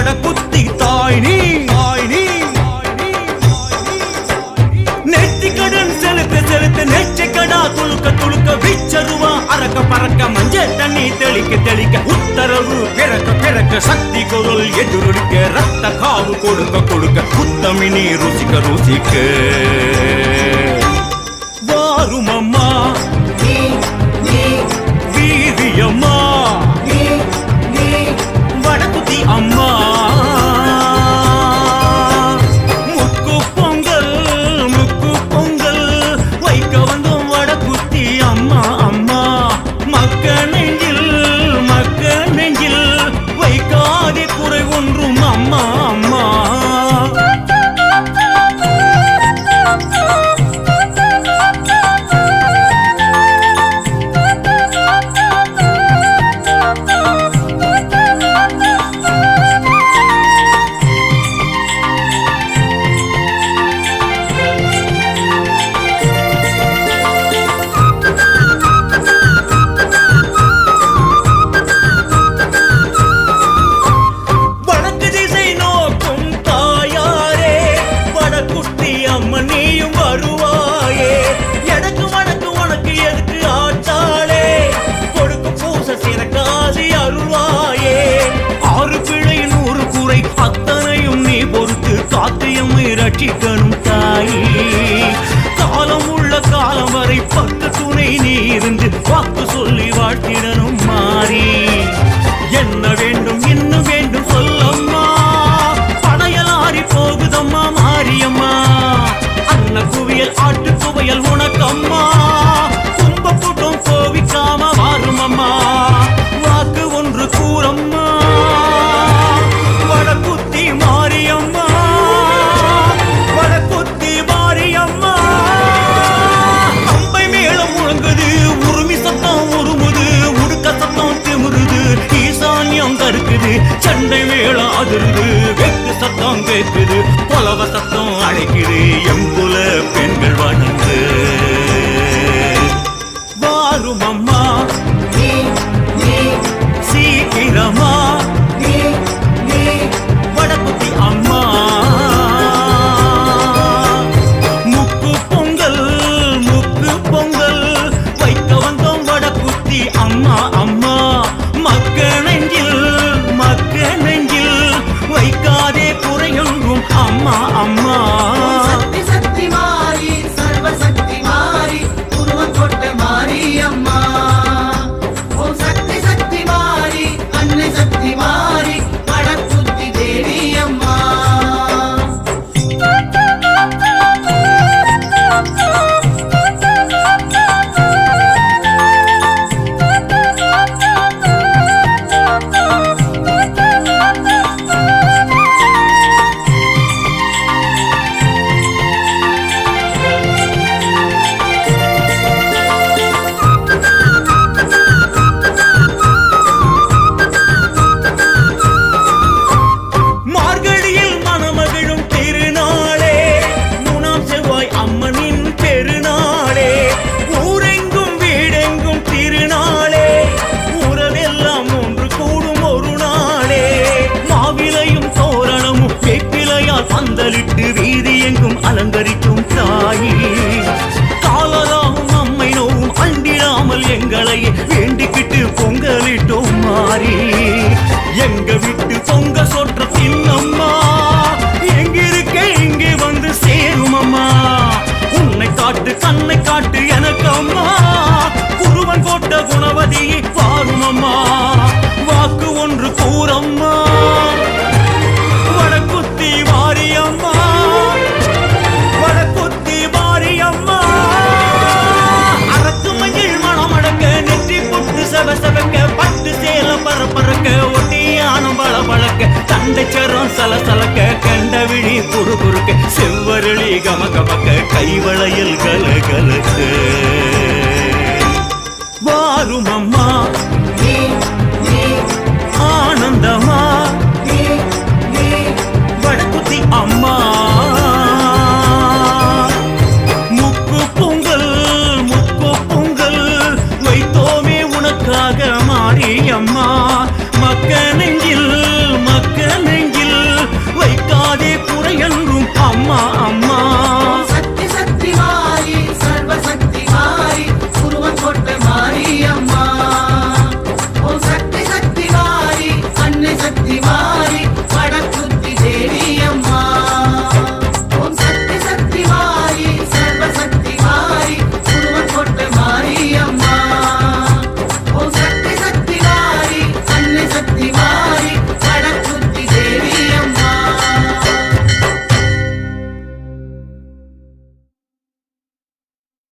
வடக்குத்தி தாய் நீ நெத்தி கடன் செலுத்த செலுத்த நெச்சக்கடா துளுக்க துளுக்க விச்சருவா அரக்க பறக்க மஞ்சள் தண்ணி தெளிக்க தெளிக்க உத்தரவு பிறக்க பிறக்க சக்தி குரல் எதிரொலிக்க ரத்த காவு கொடுக்க கொடுக்க புத்தமினி ருசிக்க ருசிக்க வாரும் அம்மா வீரியம்மா வடக்குத்தி அம்மா முக்கு பொங்கல் வைக்க வந்தோம் வடக்குத்தி அம்மா அம்மா மக்க நெஞ்சில் வைக்காதே குறை ஒன்றும் அம்மா அம்மா ரட்சிக்கணும் தாயி காலம் உள்ள காலம் வரை பக்க துணை நீ இருந்து வாக்கு சொல்லி வாழ்த்திடணும் மாறி என்ன வேண்டும் இன்னும் வேண்டும் சொல்லம்மா படையலாரி போகுதம்மா மாரியம்மா அன்ன குவியல் ஆட்டு குவையல் உனக்கம்மா கும்ப கூட்டம் கோவிக்காம வாரும் அம்மா வாக்கு ஒன்று கூறம்மா வடக்குத்தி மாரியம்மா சண்டை மேளம் அதிர்ந்து வெட்டு சத்தம் கேட்குது புலவ சத்தம் அழைக்குது எங்குல பெண்கள் வணங்கு வாரும் அம்மா சீக்கிரமா வடக்குத்தி அம்மா முக்கு பொங்கல் வைக்க வந்தோம் வடக்குத்தி அம்மா அம்மா மக்க நெஞ்சில் வைக்காதே குறையொன்றும் அம்மா அம்மா சக்தி சக்தி மாறி சர்வ சக்தி மாறி உருவம் கொண்ட மாரியம்மா ஓம் சக்தி சக்தி மாறி அன்னை சக்தி மாறி வடக்குத்தி தேவி அம்மா வீதி எங்கும் அலங்கரிக்கும் தாயி காலராவும் அம்மை நோவும் அண்டிடாமல் எங்களை வேண்டிக்கிட்டு பொங்கலிட்டோம் மாறி எங்க விட்டு பொங்க சொற்ற தின்னம்மா எங்கிருக்க இங்கே வந்து சேரும் அம்மா உன்னை காட்டு கண்ணை காட்டு எனக்கு அம்மா குருவன் போட்ட குணவதியை பாரும் அம்மா வாக்கு ஒன்று கூறம்மா வடக்குத்தி மாரியம்மா அரக்கு மஞ்சள் மனம் அடக்க நெற்றி புட்டு செவக்க பட்டு சேலம் பரப்பறக்க ஒட்டியானம் பழக்க தண்டைச்சரம் சலசலக்க கண்ட விழி குறுகுறுக்க செவ்வரளி கமகமக்க கைவளையில் கலகலக்க வாரும் அம்மா